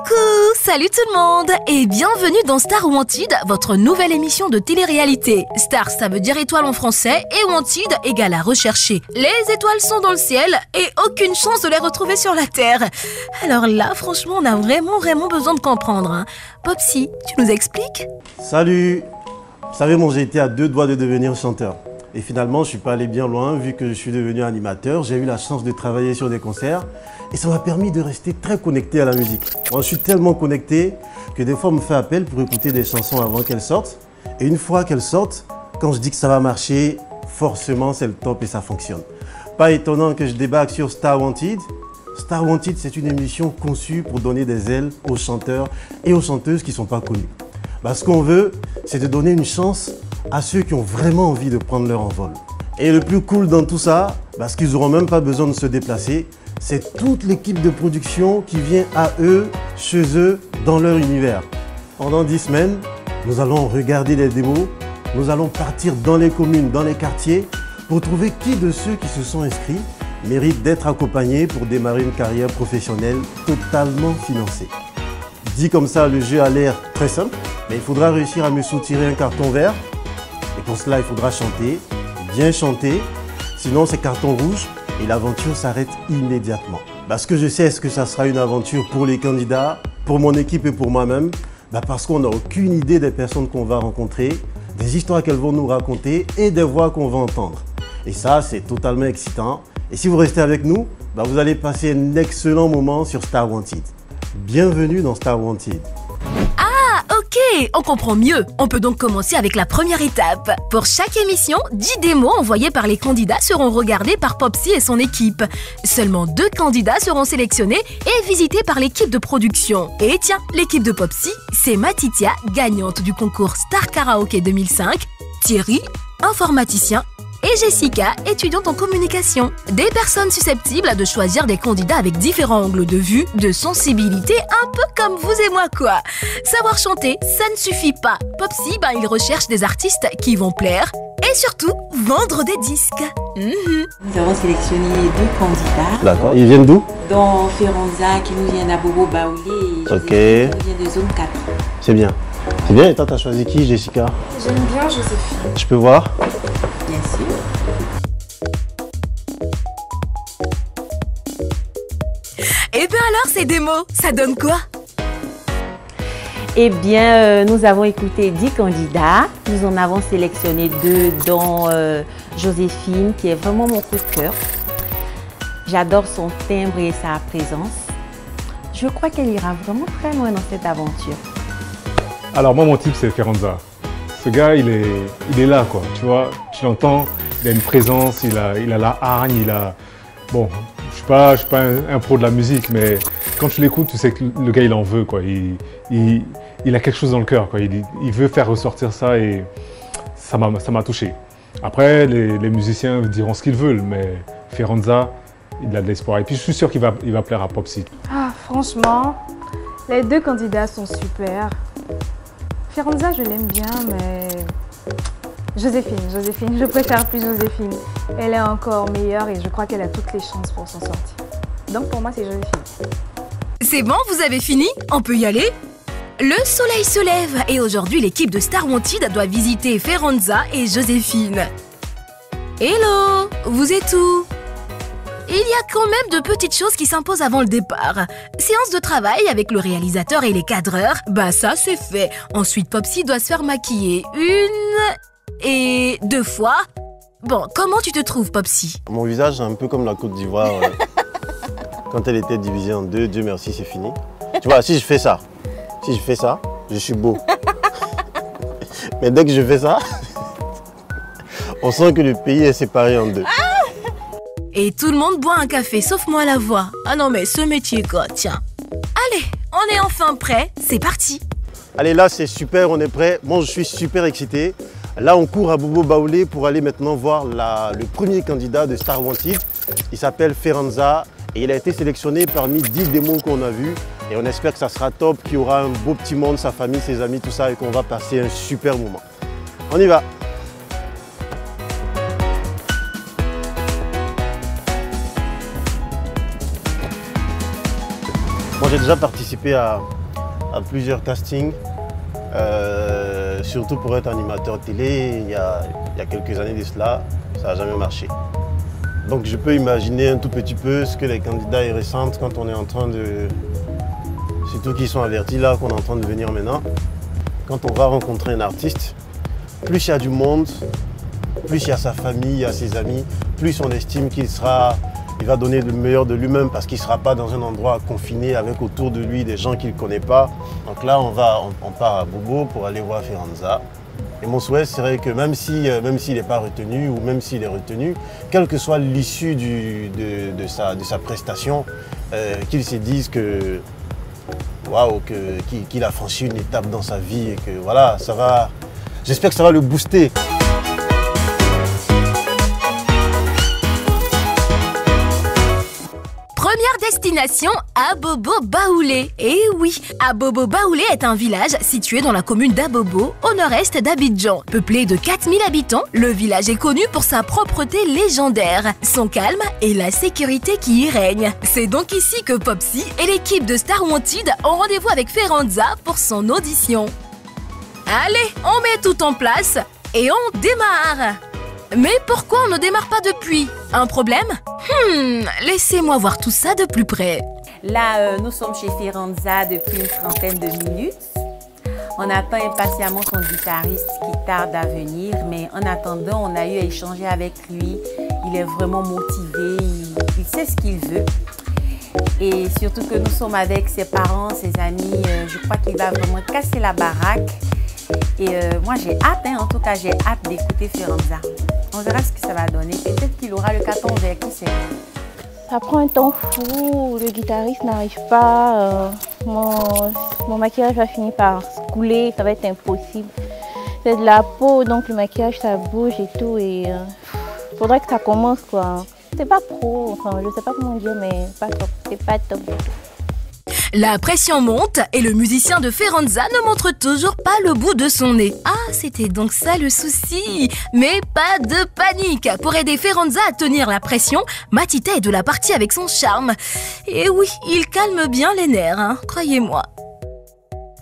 Coucou, salut tout le monde et bienvenue dans Star Wanted, votre nouvelle émission de télé-réalité. Star, ça veut dire étoile en français et Wanted égale à rechercher. Les étoiles sont dans le ciel et aucune chance de les retrouver sur la Terre. Alors là, franchement, on a vraiment besoin de comprendre. Hein. Popsy, tu nous expliques? Salut! Vous savez, moi j'ai été à 2 doigts de devenir chanteur. Et finalement, je ne suis pas allé bien loin vu que je suis devenu animateur. J'ai eu la chance de travailler sur des concerts et ça m'a permis de rester très connecté à la musique. Moi, je suis tellement connecté que des fois, on me fait appel pour écouter des chansons avant qu'elles sortent. Et une fois qu'elles sortent, quand je dis que ça va marcher, forcément, c'est le top et ça fonctionne. Pas étonnant que je débarque sur Star Wanted. Star Wanted, c'est une émission conçue pour donner des ailes aux chanteurs et aux chanteuses qui ne sont pas connus. Ce qu'on veut, c'est de donner une chance à ceux qui ont vraiment envie de prendre leur envol. Et le plus cool dans tout ça, parce qu'ils n'auront même pas besoin de se déplacer, c'est toute l'équipe de production qui vient à eux, chez eux, dans leur univers. Pendant 10 semaines, nous allons regarder les démos, nous allons partir dans les communes, dans les quartiers, pour trouver qui de ceux qui se sont inscrits méritent d'être accompagnés pour démarrer une carrière professionnelle totalement financée. Dit comme ça, le jeu a l'air très simple, mais il faudra réussir à me soutirer un carton vert. Et pour cela, il faudra chanter, bien chanter, sinon c'est carton rouge et l'aventure s'arrête immédiatement. Ce que je sais, est-ce que ça sera une aventure pour les candidats, pour mon équipe et pour moi-même? Parce qu'on n'a aucune idée des personnes qu'on va rencontrer, des histoires qu'elles vont nous raconter et des voix qu'on va entendre. Et ça, c'est totalement excitant. Et si vous restez avec nous, vous allez passer un excellent moment sur Star Wanted. Bienvenue dans Star Wanted. Ok, on comprend mieux. On peut donc commencer avec la première étape. Pour chaque émission, 10 démos envoyées par les candidats seront regardées par Popsy et son équipe. Seulement 2 candidats seront sélectionnés et visités par l'équipe de production. Et tiens, l'équipe de Popsy, c'est Matitia, gagnante du concours Star Karaoke 2005, Thierry, informaticien, et Jessica, étudiante en communication. Des personnes susceptibles de choisir des candidats avec différents angles de vue, de sensibilité, un peu comme vous et moi quoi. Savoir chanter, ça ne suffit pas. Popsy, il recherche des artistes qui vont plaire et surtout vendre des disques. Nous avons sélectionné 2 candidats. D'accord, ils viennent d'où? Dont Feranza qui nous vient d'Abobo Baoulé et Ok. Qui nous vient de zone 4. C'est bien. C'est bien, et toi, t'as choisi qui, Jessica? J'aime bien Joséphine. Je peux voir? Bien sûr. Et bien alors ces démos, ça donne quoi? Eh bien, nous avons écouté 10 candidats. Nous en avons sélectionné 2, dont Joséphine, qui est vraiment mon coup de cœur. J'adore son timbre et sa présence. Je crois qu'elle ira vraiment très loin dans cette aventure. Alors moi, mon type, c'est Feranza. Ce gars, il est là, quoi. Tu vois, tu l'entends, il a une présence, il a la hargne, il a... Bon, je suis pas un pro de la musique, mais quand tu l'écoutes, tu sais que le gars, il en veut, quoi. Il a quelque chose dans le cœur, quoi. Il veut faire ressortir ça et ça m'a touché. Après, les musiciens diront ce qu'ils veulent, mais Feranza, il a de l'espoir. Et puis, je suis sûr qu'il va plaire à Popsy. Ah, franchement, les 2 candidats sont super. Feranza, je l'aime bien, mais Joséphine, je préfère plus Joséphine. Elle est encore meilleure et je crois qu'elle a toutes les chances pour s'en sortir. Donc pour moi, c'est Joséphine. C'est bon, vous avez fini? On peut y aller? Le soleil se lève et aujourd'hui l'équipe de Star Wanted doit visiter Feranza et Joséphine. Hello, vous êtes où? Il y a quand même de petites choses qui s'imposent avant le départ. Séance de travail avec le réalisateur et les cadreurs, ça c'est fait. Ensuite Popsy doit se faire maquiller 1 et 2 fois. Bon, comment tu te trouves Popsy? Mon visage est un peu comme la Côte d'Ivoire quand elle était divisée en 2. Dieu merci, c'est fini. Tu vois, si je fais ça, je suis beau. Mais dès que je fais ça, on sent que le pays est séparé en 2. Et tout le monde boit un café, sauf moi la voix. Ah non mais ce métier quoi, tiens. Allez, on est enfin prêt, c'est parti. Allez, là c'est super, on est prêt. Moi je suis super excité. Là on court à Bobo Baoulé pour aller maintenant voir le premier candidat de Star Wanted. Il s'appelle Feranza et il a été sélectionné parmi 10 démos qu'on a vues. Et on espère que ça sera top, qu'il y aura un beau petit monde, sa famille, ses amis, tout ça et qu'on va passer un super moment. On y va. Moi j'ai déjà participé à plusieurs castings, surtout pour être animateur télé. Il y a quelques années de cela, ça n'a jamais marché. Donc je peux imaginer un tout petit peu ce que les candidats y ressentent quand on est en train de... Surtout qu'ils sont avertis là, qu'on est en train de venir maintenant. Quand on va rencontrer un artiste, plus il y a du monde, plus il y a sa famille, il y a ses amis, plus on estime qu'il va donner le meilleur de lui-même parce qu'il ne sera pas dans un endroit confiné avec autour de lui des gens qu'il ne connaît pas. Donc là, on part à Bobo pour aller voir Ferranza. Et mon souhait serait que même s'il n'est pas retenu ou même s'il est retenu, quelle que soit l'issue de sa prestation, qu'il se dise que waouh, qu'il a franchi une étape dans sa vie et que voilà, ça va. J'espère que ça va le booster. Première destination, Abobo Baoulé. Et oui, Abobo Baoulé est un village situé dans la commune d'Abobo, au nord-est d'Abidjan. Peuplé de 4000 habitants, le village est connu pour sa propreté légendaire, son calme et la sécurité qui y règne. C'est donc ici que Popsi et l'équipe de Star Wanted ont rendez-vous avec Ferranza pour son audition. Allez, on met tout en place et on démarre. Mais pourquoi on ne démarre pas depuis? Un problème? Laissez-moi voir tout ça de plus près. Là, nous sommes chez Ferranza depuis une trentaine de minutes. On attend impatiemment son guitariste qui tarde à venir, mais en attendant, on a eu à échanger avec lui. Il est vraiment motivé, il sait ce qu'il veut. Et surtout que nous sommes avec ses parents, ses amis, je crois qu'il va vraiment casser la baraque. Et moi j'ai hâte, en tout cas j'ai hâte d'écouter Ferranza. On verra ce que ça va donner. Peut-être qu'il aura le carton vert, qui sait. Ça prend un temps fou, le guitariste n'arrive pas, mon maquillage va finir par se couler, ça va être impossible. C'est de la peau, donc le maquillage ça bouge et tout, et faudrait que ça commence quoi. C'est pas pro, enfin je sais pas comment dire, mais pas top, c'est pas top du tout. La pression monte et le musicien de Ferranza ne montre toujours pas le bout de son nez. Ah, c'était donc ça le souci. Mais pas de panique. Pour aider Ferranza à tenir la pression, Matita est de la partie avec son charme. Et oui, il calme bien les nerfs, croyez-moi.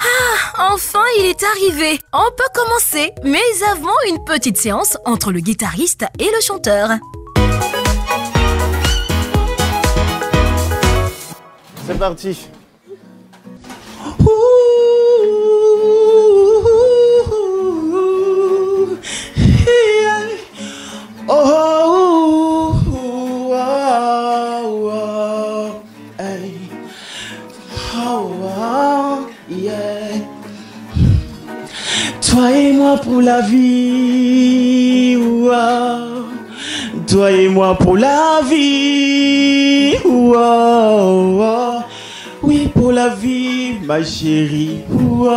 Ah, enfin il est arrivé. On peut commencer, mais avant une petite séance entre le guitariste et le chanteur. C'est parti. Toi et moi pour la vie, toi et moi pour la vie, oui pour la vie ma chérie, pour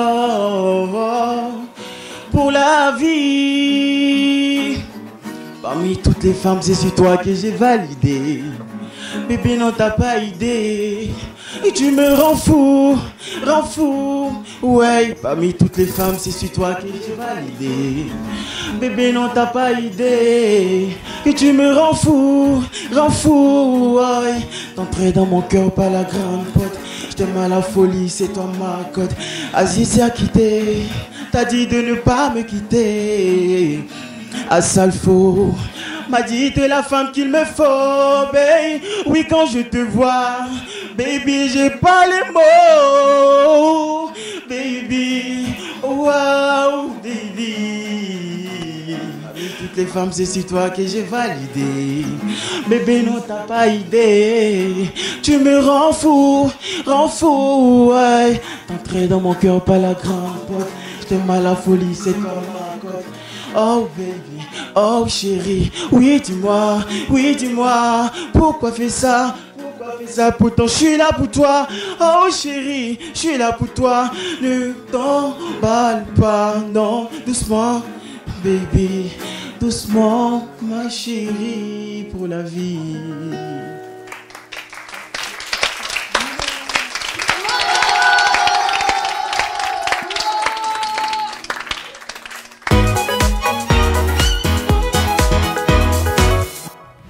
la vie. Parmi toutes les femmes c'est sur toi que j'ai validé. Bébé non t'as pas idée. Et tu me rends fou, ouais. Parmi toutes les femmes, c'est sur toi que j'ai validé. Bébé, non, t'as pas idée. Et tu me rends fou, ouais. T'entrais dans mon cœur par la grande porte. Je t'aime à la folie, c'est toi ma cote. Aziz s'est quitté, t'as dit de ne pas me quitter. À Salfo m'a dit t'es la femme qu'il me faut, baby. Oui, quand je te vois, baby, j'ai pas les mots, baby, wow, baby. Avec toutes les femmes, c'est sur toi que j'ai validé. Bébé, non, t'as pas idée. Tu me rends fou, ouais. T'entrais dans mon cœur par la grande porte. Je t'aime à la folie, c'est comme ma cote. Oh baby, oh chérie, oui dis-moi, pourquoi fais ça? Pourtant je suis là pour toi. Oh chérie, je suis là pour toi. Ne t'emballe pas, non, doucement, baby, doucement, ma chérie, pour la vie.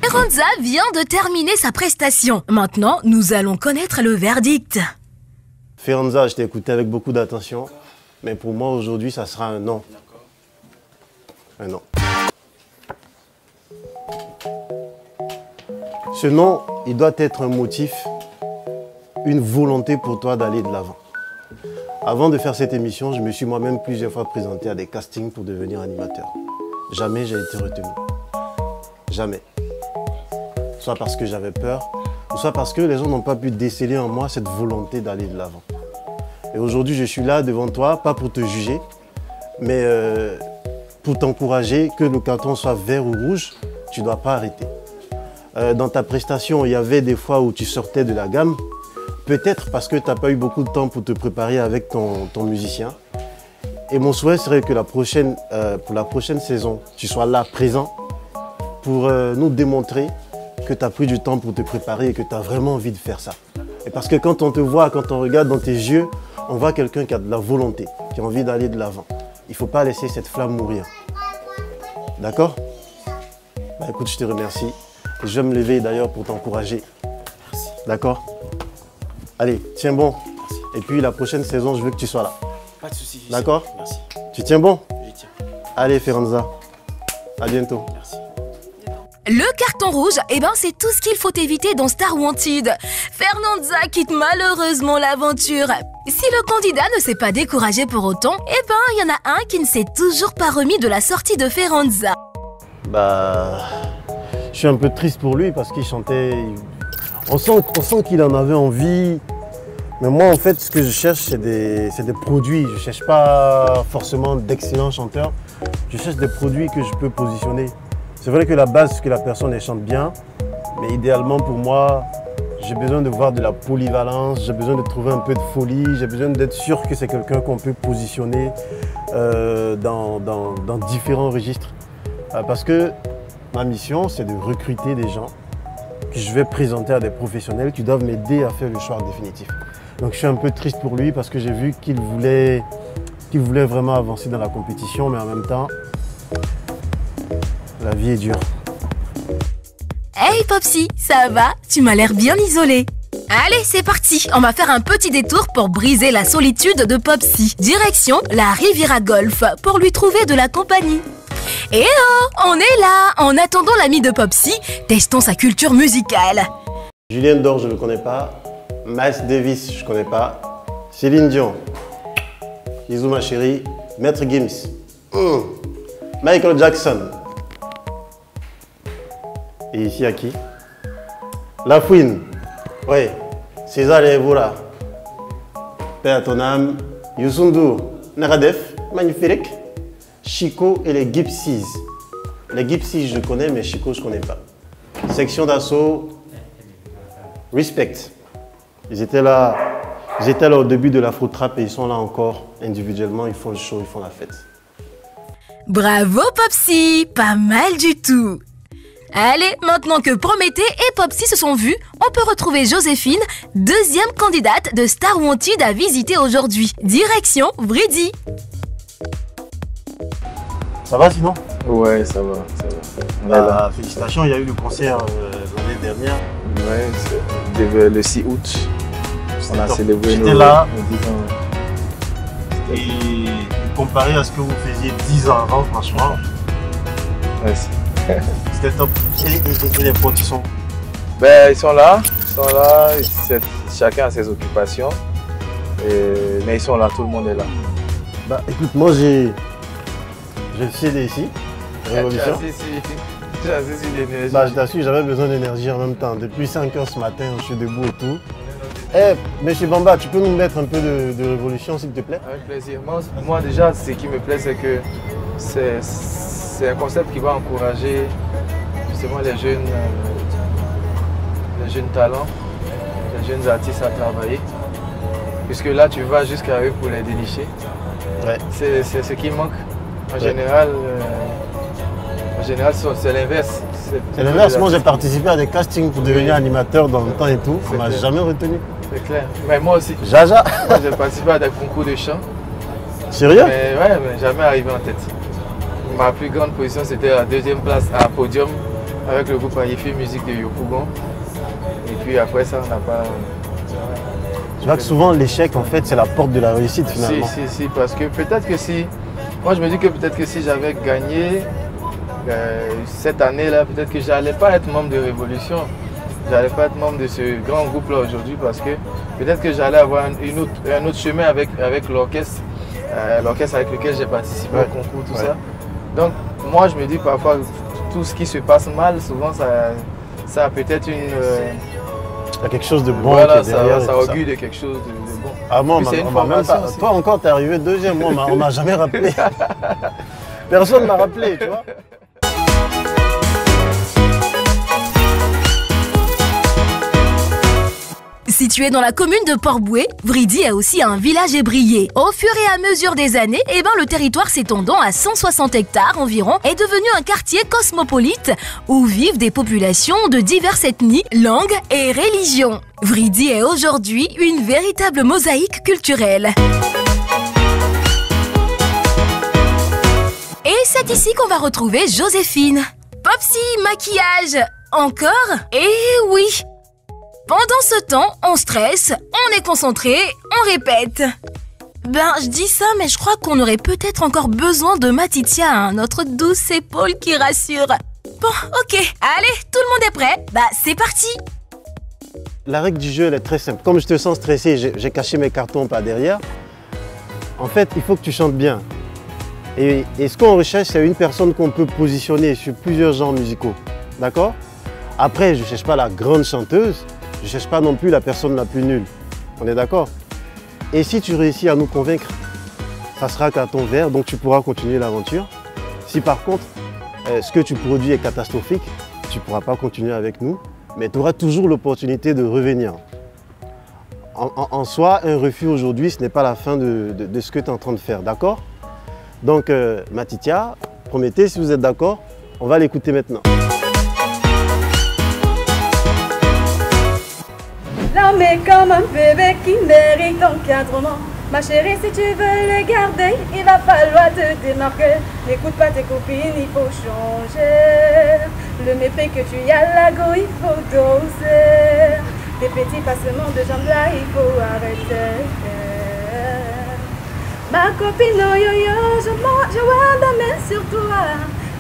Ferranza vient de terminer sa prestation. Maintenant, nous allons connaître le verdict. Feranza, je t'ai écouté avec beaucoup d'attention, mais pour moi aujourd'hui, ça sera un non. Un non. Ce non, il doit être un motif, une volonté pour toi d'aller de l'avant. Avant de faire cette émission, je me suis moi-même plusieurs fois présenté à des castings pour devenir animateur. Jamais j'ai été retenu. Jamais. Soit parce que j'avais peur, ou soit parce que les gens n'ont pas pu déceler en moi cette volonté d'aller de l'avant. Et aujourd'hui, je suis là devant toi, pas pour te juger, mais pour t'encourager, que le carton soit vert ou rouge, tu ne dois pas arrêter. Dans ta prestation, il y avait des fois où tu sortais de la gamme, peut-être parce que tu n'as pas eu beaucoup de temps pour te préparer avec ton musicien. Et mon souhait serait que pour la prochaine saison, tu sois là, présent, pour nous démontrer que tu as pris du temps pour te préparer et que tu as vraiment envie de faire ça. Et parce que quand on te voit, quand on regarde dans tes yeux, on voit quelqu'un qui a de la volonté, qui a envie d'aller de l'avant. Il ne faut pas laisser cette flamme mourir. D'accord? Bah, écoute, je te remercie. Je vais me lever d'ailleurs pour t'encourager. D'accord? Allez, tiens bon. Merci. Et puis la prochaine saison, je veux que tu sois là. Pas de soucis. D'accord? Merci. Tu tiens bon? Je tiens. Allez, Feranza. À bientôt. Merci. Le carton rouge, eh ben c'est tout ce qu'il faut éviter dans Star Wanted. Feranza quitte malheureusement l'aventure. Si le candidat ne s'est pas découragé pour autant, eh ben il y en a un qui ne s'est toujours pas remis de la sortie de Feranza. Bah, je suis un peu triste pour lui parce qu'il chantait. On sent qu'il en avait envie. Mais moi, en fait, ce que je cherche, c'est des produits. Je ne cherche pas forcément d'excellents chanteurs. Je cherche des produits que je peux positionner. C'est vrai que la base, c'est que la personne elle chante bien. Mais idéalement, pour moi, j'ai besoin de voir de la polyvalence. J'ai besoin de trouver un peu de folie. J'ai besoin d'être sûr que c'est quelqu'un qu'on peut positionner dans différents registres. Parce que ma mission, c'est de recruter des gens que je vais présenter à des professionnels qui doivent m'aider à faire le choix définitif. Donc je suis un peu triste pour lui parce que j'ai vu qu'il voulait vraiment avancer dans la compétition, mais en même temps, la vie est dure. Hey Popsy, ça va? Tu m'as l'air bien isolé. Allez, c'est parti. On va faire un petit détour pour briser la solitude de Popsy. Direction la Riviera Golf pour lui trouver de la compagnie. Et oh, on est là. En attendant l'ami de Popsy, testons sa culture musicale. Julien Dor, je ne le connais pas. Miles Davis, je ne connais pas. Céline Dion. Bisous ma chérie. Maître Gims. Michael Jackson. Et ici à qui? La Fouine. Oui. César Evora. Paix à ton âme. Youssou N'Dour. Naradef. Magnifique. Chico et les Gypsies. Les Gypsies, je connais, mais Chico, je ne connais pas. Section d'assaut. Respect. Ils étaient là au début de l'Afro-Trap et ils sont là encore individuellement. Ils font le show, ils font la fête. Bravo Popsy, pas mal du tout. Allez, maintenant que Prométhée et Popsy se sont vus, on peut retrouver Joséphine, deuxième candidate de Star Wanted à visiter aujourd'hui. Direction Vridi. Ça va sinon? Ouais, ça va, ça va. Félicitations, il y a eu le concert l'année dernière. Ouais, c'était le 6 août. On a célébré nos 10 ans. Et comparé à ce que vous faisiez 10 ans avant, franchement, ouais, c'était top. Et les potes, ils sont? Ben, ils sont là, chacun a ses occupations. Mais ils sont là, tout le monde est là. Bah écoute, moi j'ai cédé ici, Révolution. Tu as assez d'énergie. Bah je t'assure, j'avais besoin d'énergie en même temps. Depuis 5 h ce matin, je suis debout et tout. Eh, monsieur Bamba, tu peux nous mettre un peu de Révolution s'il te plaît? Avec plaisir. Moi déjà, ce qui me plaît, c'est que c'est un concept qui va encourager justement les jeunes talents, les jeunes artistes à travailler. Puisque là, tu vas jusqu'à eux pour les dénicher. Ouais. C'est ce qui manque. En général, c'est l'inverse. C'est l'inverse. Moi, j'ai participé à des castings pour devenir animateur dans le temps et tout. On m'a jamais retenu. C'est clair. Mais moi aussi. Jaja. Moi, j'ai participé à des concours de chant. Sérieux? Mais jamais arrivé en tête. Ma plus grande position, c'était la 2e place à podium avec le groupe Ayefi Musique de Yopougon. Et puis après ça, on n'a pas... Tu vois que souvent l'échec, en fait, c'est la porte de la réussite finalement. Si, parce que peut-être que si... Moi, je me dis que peut-être que si j'avais gagné cette année-là, peut-être que j'allais pas être membre de Révolution. J'allais pas être membre de ce grand groupe-là aujourd'hui parce que peut-être que j'allais avoir un autre chemin avec l'orchestre, l'orchestre avec lequel j'ai participé au concours, tout ça. Donc, moi, je me dis parfois, tout ce qui se passe mal, souvent, ça a peut-être une... Il y a quelque chose de bon voilà, qui est derrière. Ça augure de quelque chose de bon. Ah moi, même pas, toi encore, t'es arrivé deuxième, moi, on m'a jamais rappelé. Personne ne m'a rappelé, tu vois. Situé dans la commune de Port-Bouët, Vridy a aussi un village ébrié. Au fur et à mesure des années, le territoire s'étendant à 160 hectares environ est devenu un quartier cosmopolite où vivent des populations de diverses ethnies, langues et religions. Vridy est aujourd'hui une véritable mosaïque culturelle. Et c'est ici qu'on va retrouver Joséphine. Popsy, maquillage, encore? Eh oui! Pendant ce temps, on stresse, on est concentré, on répète. Je dis ça, mais je crois qu'on aurait peut-être encore besoin de Matitia, notre douce épaule qui rassure. Bon, ok, allez, tout le monde est prêt? C'est parti! La règle du jeu, elle est très simple. Comme je te sens stressé, j'ai caché mes cartons par derrière. En fait, il faut que tu chantes bien. Et ce qu'on recherche, c'est une personne qu'on peut positionner sur plusieurs genres musicaux. D'accord? Après, je ne cherche pas la grande chanteuse. Je ne cherche pas non plus la personne la plus nulle. On est d'accord? Et si tu réussis à nous convaincre, ça sera carton vert, donc tu pourras continuer l'aventure. Si par contre, ce que tu produis est catastrophique, tu ne pourras pas continuer avec nous, mais tu auras toujours l'opportunité de revenir. En soi, un refus aujourd'hui, ce n'est pas la fin de ce que tu es en train de faire, d'accord? Donc, Matitia, promettez, si vous êtes d'accord, on va l'écouter maintenant. L'homme est comme un bébé qui mérite encadrement. Ma chérie, si tu veux le garder, il va falloir te démarquer. N'écoute pas tes copines, il faut changer. Le mépris que tu y as là, go, il faut doser. Tes petits passements de jambes là, il faut arrêter. Ma copine, oh yo yo, je vois la main sur toi.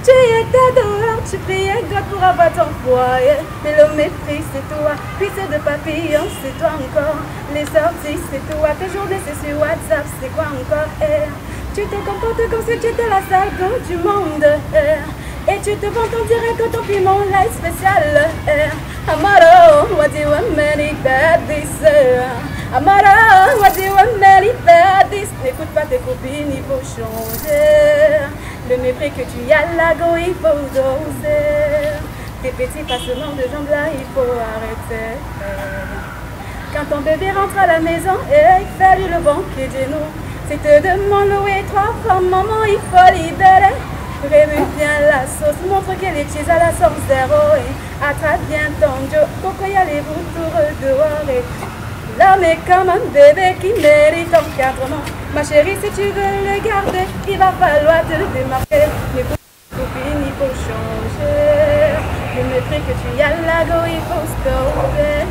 Tu étais dehors, tu priais God pour avoir ton foyer. Mais le mépris c'est toi, puis c'est de papillon, c'est toi encore. Les sorties c'est toi, tes journées c'est sur WhatsApp, c'est quoi encore? Tu te comportes comme si tu étais la seule go du monde. Et tu te vantes en direct que ton piment là est spécial. Amaro, what do you want many bad this? Amaro, what do you want many bad this? N'écoute pas tes copines, il faut changer. Le mépris que tu y as là, go, il faut doser. Tes petits passements de jambes là, il faut arrêter. Quand ton bébé rentre à la maison, il fait le banquet de nous. Si te demande louer 3 fois, maman, il faut libérer. Remue bien la sauce, montre qu'elle est cheese à la sauce zéro. Attrape bien ton Joe, pourquoi y allez-vous tout dehors? L'homme est comme un bébé qui mérite encadrement. Ma chérie, si tu veux le garder, il va falloir te démarquer. Mais pour copine, il faut changer. Le mépris que tu y as là, go, il faut stopper.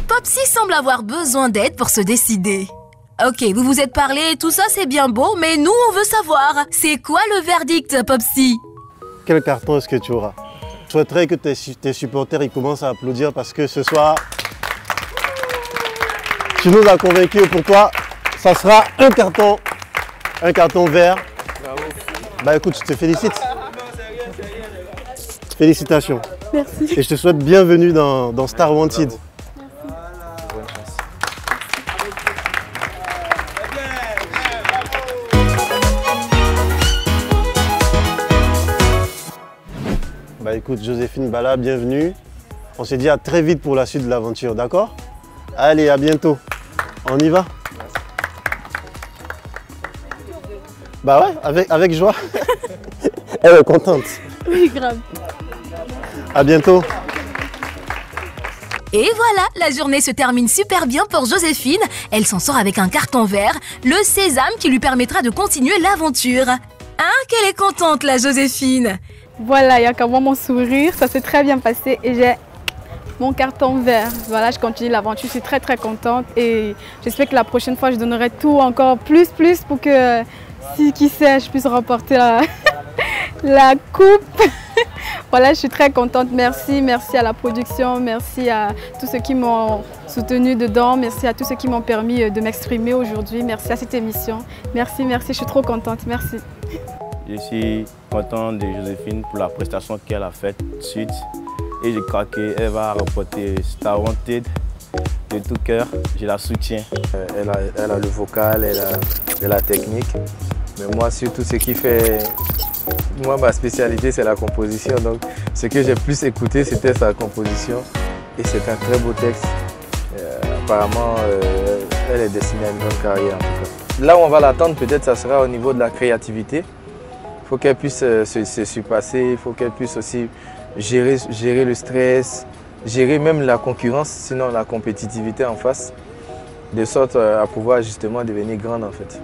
Popsy semble avoir besoin d'aide pour se décider. Ok, vous vous êtes parlé, tout ça c'est bien beau, mais nous on veut savoir, c'est quoi le verdict, Popsy? Quel carton est-ce que tu auras? Je souhaiterais que tes supporters ils commencent à applaudir parce que ce soir, tu nous as convaincus. Pourquoi? Ça sera un carton vert. Bah écoute, je te félicite. Félicitations. Merci. Et je te souhaite bienvenue dans Star Wanted. Bah écoute, Joséphine Bala, bienvenue. On s'est dit à très vite pour la suite de l'aventure, d'accord? Allez, à bientôt. On y va? Bah ouais, avec joie. Elle est contente. Oui, grave. À bientôt. Et voilà, la journée se termine super bien pour Joséphine. Elle s'en sort avec un carton vert, le sésame qui lui permettra de continuer l'aventure. Hein, qu'elle est contente, la Joséphine. Voilà, il y a quand même mon sourire, ça s'est très bien passé et j'ai mon carton vert. Voilà, je continue l'aventure, je suis très très contente et j'espère que la prochaine fois je donnerai tout encore plus pour que, si qui sait, je puisse remporter la coupe. Voilà, je suis très contente. Merci à la production, merci à tous ceux qui m'ont soutenu dedans, merci à tous ceux qui m'ont permis de m'exprimer aujourd'hui, merci à cette émission. Merci, je suis trop contente, merci. Je suis content de Joséphine pour la prestation qu'elle a faite suite et je crois qu'elle va remporter Star Wanted de tout cœur. Je la soutiens. Elle a le vocal, elle a la technique. Mais moi, surtout, ce qui fait... Moi, ma spécialité, c'est la composition. Donc, ce que j'ai plus écouté, c'était sa composition. Et c'est un très beau texte. Apparemment, elle est destinée à une bonne carrière, en tout cas. Là où on va l'attendre, peut-être, ça sera au niveau de la créativité. Il faut qu'elle puisse se surpasser. Il faut qu'elle puisse aussi gérer le stress, gérer même la concurrence, sinon la compétitivité en face, de sorte à pouvoir justement devenir grande, en fait.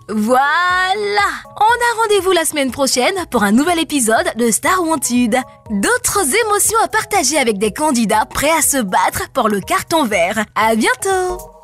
Voilà! On a rendez-vous la semaine prochaine pour un nouvel épisode de Star Wanted. D'autres émotions à partager avec des candidats prêts à se battre pour le carton vert. À bientôt!